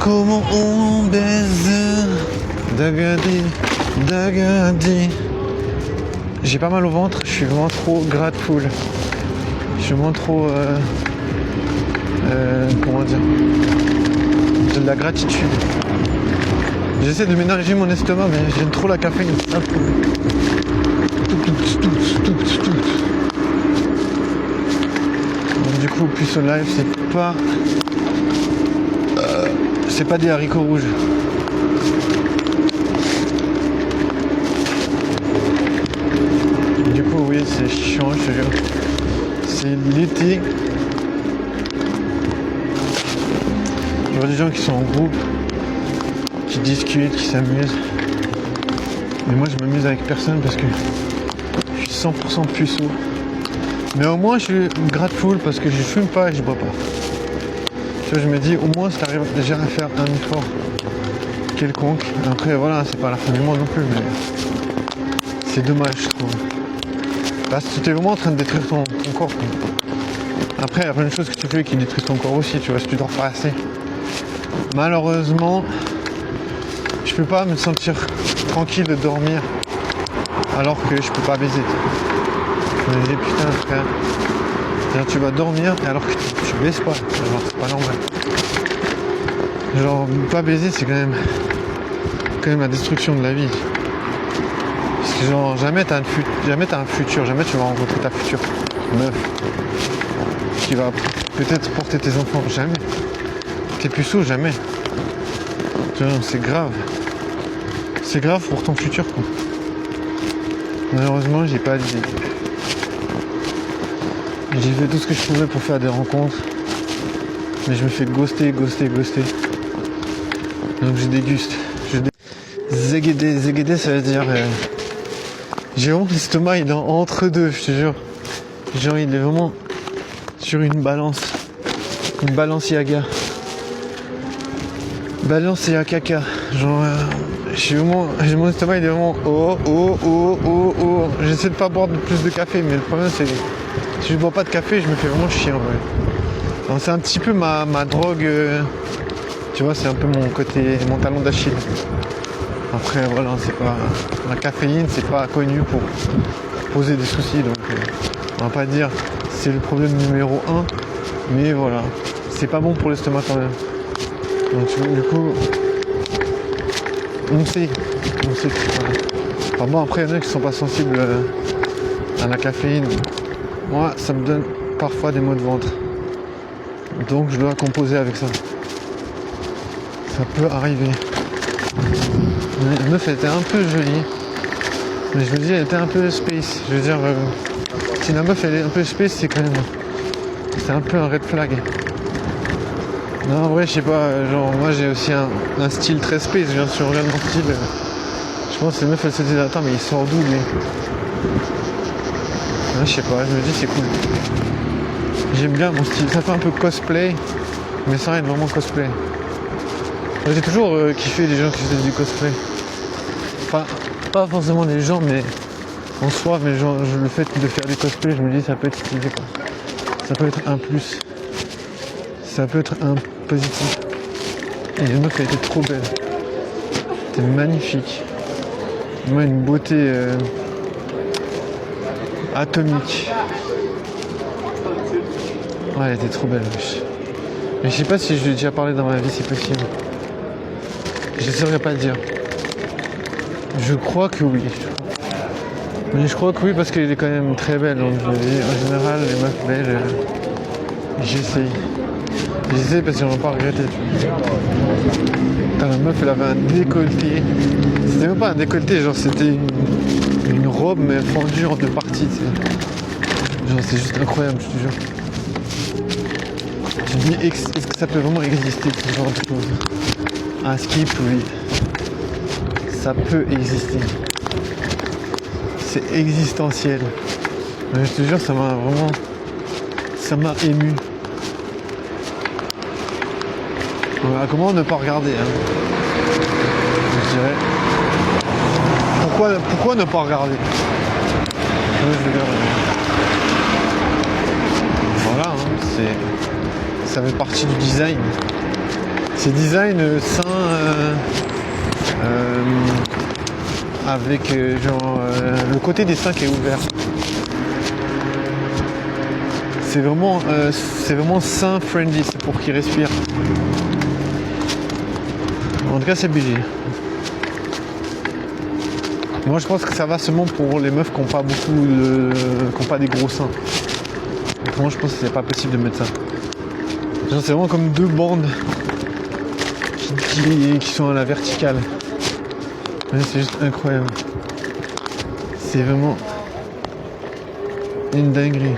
Comment on baise. Dagadi, dagadi. J'ai pas mal au ventre, je suis vraiment trop grateful. Je suis vraiment trop... comment dire, j'ai de la gratitude. J'essaie de ménager mon estomac, mais j'aime trop la caféine. Donc, du coup, Puceau Live, c'est pas des haricots rouges. Du coup, oui, c'est chiant, je te jure. C'est l'été. Je vois des gens qui sont en groupe, qui discutent, qui s'amusent. Mais moi, je m'amuse avec personne parce que je suis 100% puceau. Mais au moins, je suis grateful parce que je fume pas et je bois pas. Tu vois, je me dis, au moins, ça arrive déjà à faire un effort quelconque. Après, voilà, c'est pas la fin du monde non plus, mais c'est dommage, je trouve. Parce que tu es vraiment en train de détruire ton corps. Après, il y a plein de choses que tu fais qui détruisent ton corps aussi, tu vois, si tu dors pas assez. Malheureusement, je peux pas me sentir tranquille de dormir alors que je peux pas baiser. Je me dis putain frère, genre, tu vas dormir alors que tu baises pas, genre c'est pas normal. Genre pas baiser c'est quand même la destruction de la vie. Parce que genre jamais t'as un futur, jamais tu vas rencontrer ta future meuf qui va peut-être porter tes enfants, jamais. T'es puceau, jamais. C'est grave. C'est grave pour ton futur, quoi. Malheureusement, j'ai pas d'idée. J'ai fait tout ce que je pouvais pour faire des rencontres. Mais je me fais ghoster. Donc je déguste. Zégédé, ça veut dire... j'ai vraiment l'estomac, il est entre deux, je te jure. Genre, il est vraiment sur une balance. Une Balenciaga. Balenciaga. Genre, mon estomac il est vraiment oh. J'essaie de pas boire plus de café, mais le problème c'est que si je bois pas de café, je me fais vraiment chier en vrai. Donc c'est un petit peu ma drogue, tu vois, c'est un peu mon talon d'Achille. Après voilà, c'est pas la caféine, c'est pas connu pour poser des soucis, donc on va pas dire c'est le problème numéro 1, mais voilà, c'est pas bon pour l'estomac quand même. Donc du coup, on sait que voilà. Enfin, bon, après il y en a qui sont pas sensibles à la caféine. Moi ça me donne parfois des maux de ventre, donc je dois composer avec ça. Ça peut arriver. La meuf elle était un peu jolie, mais je me dis elle était un peu space. Je veux dire, si la meuf elle est un peu space, c'est quand même, c'est un peu un red flag. Non, en vrai, je sais pas, genre, moi j'ai aussi un style très space, je viens sur mon style. Je pense que les meufs elles se disent, attends, mais il sort d'où lui? Je sais pas, je me dis c'est cool. J'aime bien mon style, ça fait un peu cosplay, mais sans être vraiment cosplay. J'ai toujours kiffé les gens qui faisaient du cosplay. Enfin, pas forcément les gens, mais en soi, mais genre, le fait de faire du cosplay, je me dis ça peut être stylé, quoi. Ça peut être un plus. Ça peut être un positif. Et la meuf elle était trop belle. C'était magnifique. Moi une beauté atomique. Ouais, elle était trop belle. Mais je sais pas si je lui ai déjà parlé dans ma vie, c'est possible. Je saurais pas le dire. Je crois que oui. Mais je crois que oui parce qu'elle est quand même très belle. Donc je me dis, en général, les meufs belles, j'essaye. J'essaie parce qu'on va pas regretter. Putain, la meuf elle avait un décolleté. C'était même pas un décolleté, genre c'était une robe mais fendue en deux parties. Genre c'est juste incroyable, je te jure. Tu te dis, est-ce que ça peut vraiment exister ce genre de choses? Un skip, oui. Ça peut exister. C'est existentiel. Mais je te jure, ça m'a ému. Voilà, comment ne pas regarder, hein, je dirais. Pourquoi ne pas regarder? Voilà, hein, ça fait partie du design. C'est design sain avec le côté des seins qui est ouvert. C'est vraiment sain friendly, c'est pour qu'ils respirent. En tout cas c'est BG. Moi je pense que ça va seulement pour les meufs qui n'ont pas qui n'ont pas des gros seins. Moi je pense que c'est pas possible de mettre ça. Genre, c'est vraiment comme deux bandes qui sont à la verticale. C'est juste incroyable. C'est vraiment une dinguerie.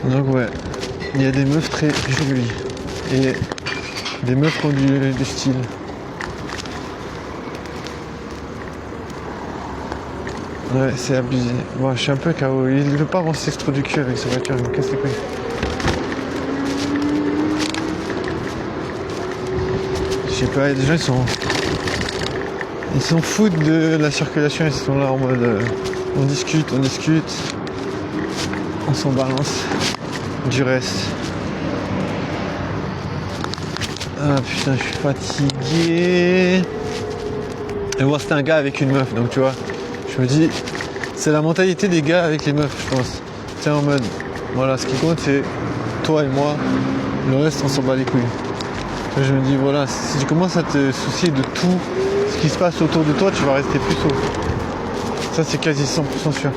Donc ouais, il y a des meufs très jolies et des meufs qui ont du style. Ouais, c'est abusé. Bon, je suis un peu KO. Il ne veut pas avancer trop du cul avec sa voiture, il me casse les couilles. Je sais pas, les gens ils s'en foutent de la circulation, ils sont là en mode on discute, on s'en balance du reste. Ah putain, je suis fatigué. Et moi c'était un gars avec une meuf, donc tu vois, je me dis, c'est la mentalité des gars avec les meufs, je pense. C'est en mode, voilà, ce qui compte c'est toi et moi, le reste on s'en bat les couilles. Je me dis, voilà, si tu commences à te soucier de tout ce qui se passe autour de toi, tu vas rester plus sourd. Ça c'est quasi 100% sûr.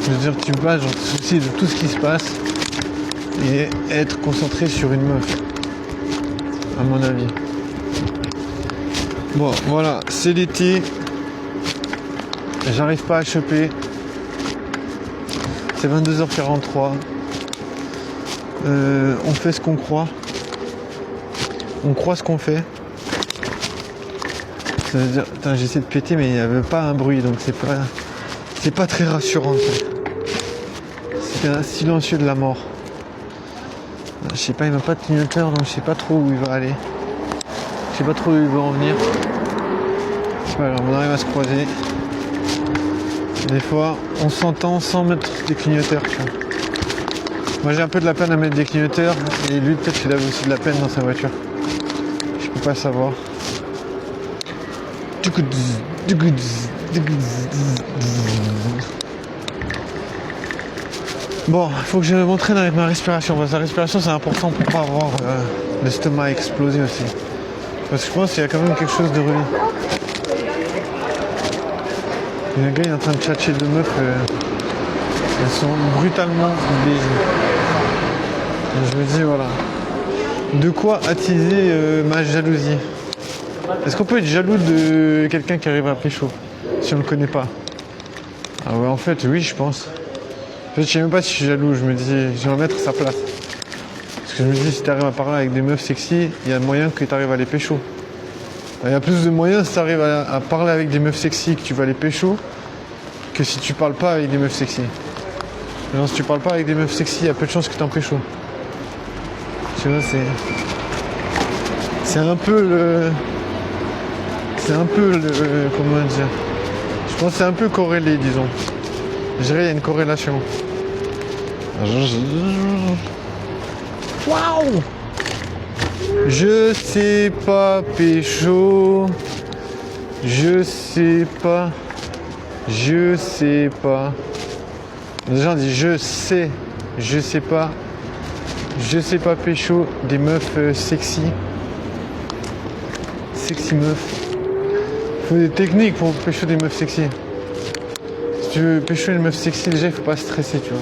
Je veux dire, tu vas te soucier de tout ce qui se passe et être concentré sur une meuf, à mon avis. Bon, voilà, c'est l'été. J'arrive pas à choper. C'est 22h43. On fait ce qu'on croit. On croit ce qu'on fait. Ça veut dire, putain, j'essaie de péter mais il n'y avait pas un bruit, donc c'est pas très rassurant. C'est un silencieux de la mort. Je sais pas, il m'a pas de clignoteur, donc je sais pas trop où il va aller. Je sais pas trop où il va en venir. C'est pas grave, on arrive à se croiser. Des fois, on s'entend sans mettre des clignoteurs, tu vois. Moi j'ai un peu de la peine à mettre des clignoteurs, et lui peut-être qu'il avait aussi de la peine dans sa voiture. Je peux pas savoir. Bon, il faut que je m'entraîne avec ma respiration, parce que la respiration c'est important pour pas avoir l'estomac explosé aussi. Parce que je pense qu'il y a quand même quelque chose de relié. Il y a un gars il est en train de tchatcher deux meufs, elles sont brutalement baisées. Je me dis voilà, de quoi attiser ma jalousie. Est-ce qu'on peut être jaloux de quelqu'un qui arrive à pécho si on ne le connaît pas? Ah ouais, en fait oui, je pense. En fait, je sais même pas si je suis jaloux, je me dis, je vais mettre sa place. Parce que je me dis, si tu arrives à parler avec des meufs sexy, il y a moyen que tu arrives à les pécho. Il y a plus de moyens si tu arrives à parler avec des meufs sexy que tu vas les pécho, que si tu parles pas avec des meufs sexy. Alors, si tu parles pas avec des meufs sexy, il y a peu de chances que tu en pécho. Tu vois, c'est un peu le... comment dire? Je pense que c'est un peu corrélé, disons. Je dirais qu'il y a une corrélation. Waouh! Je sais pas pécho. Je sais pas. Les gens disent je sais pas. Je sais pas pécho des meufs sexy. Sexy meufs. Il faut des techniques pour pécho des meufs sexy. Si tu veux pécho une meuf sexy, déjà il faut pas stresser, tu vois.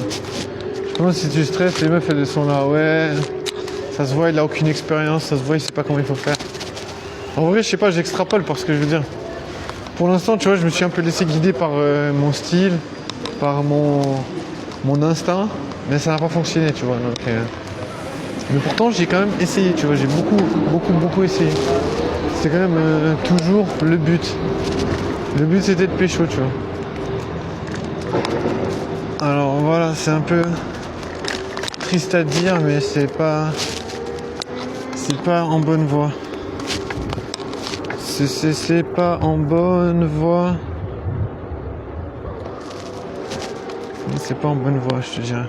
Je pense que si tu stresses, les meufs elles sont là, ouais. Ça se voit, il a aucune expérience, ça se voit, il sait pas comment il faut faire. En vrai, je sais pas, j'extrapole parce que je veux dire. Pour l'instant, tu vois, je me suis un peu laissé guider par mon style, par mon instinct, mais ça n'a pas fonctionné, tu vois. Donc, mais pourtant, j'ai quand même essayé, tu vois, j'ai beaucoup essayé. C'est quand même toujours le but. Le but, c'était de pécho, tu vois. Alors voilà, c'est un peu triste à dire, mais c'est pas en bonne voie. C'est pas en bonne voie. C'est pas en bonne voie, je te dirais.